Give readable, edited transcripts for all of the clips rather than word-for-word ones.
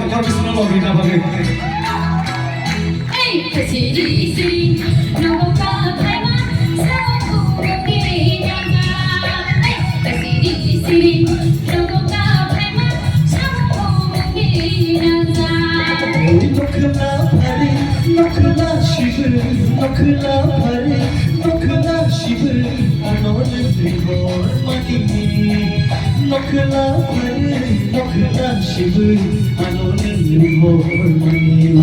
Habis menologi apa nih? Kesini sini, nongol pakai sama kiri kanan. Kesini sini, nongol pakai sama kiri kanan. Nokla pare, nokla shiver, nokla pare, nokla shiver, anon tribor mani. Nokla pare, nokla shiver, anon tribor mani.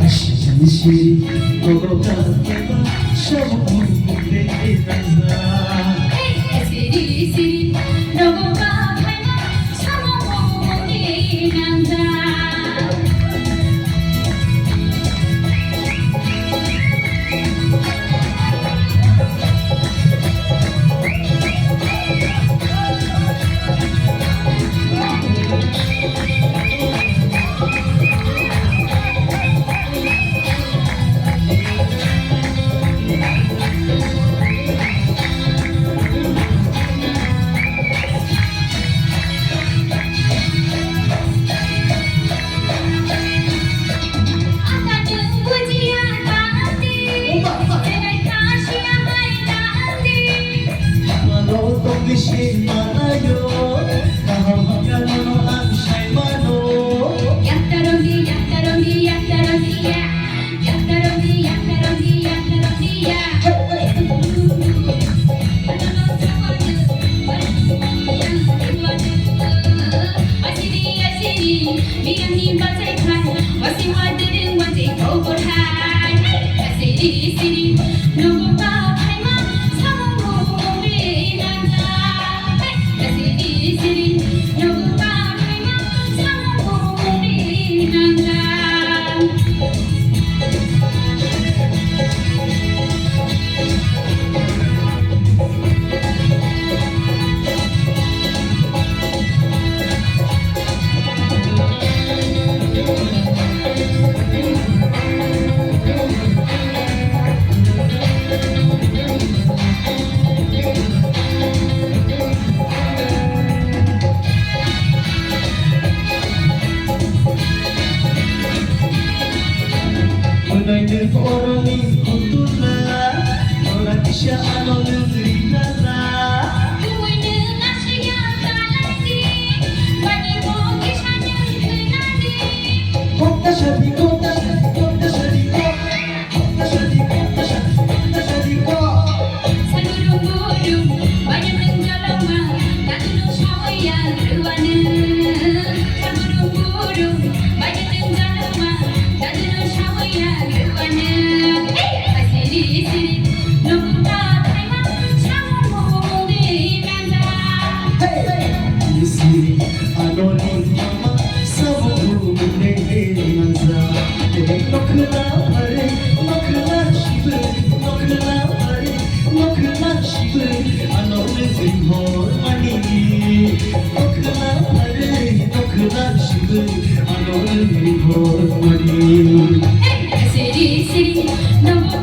Ashijan shiri, nokla keba, shabu mukhe raza. Kesini sini, nongol pakai sama kiri kanan. United for me, Kutula, Moratisha, Anolindrina. Kota Shadi, Kota Shadi, Kota Shadi, Kota Shadi, Kota Shadi, Kota Shadi, banyak menjelma, tak tulus saya berwarna. Buru-buru, banyak menjelma, tak tulus saya berwarna. Kesini sini, nunggu tak terima, sama di kanda. di sini Anolindrina, sama Nokla pare, nokla shiver, nokla pare, nokla shiver, anon tribor mani. Nokla pare, nokla shiver, anon tribor mani. Kesini sini, nunggu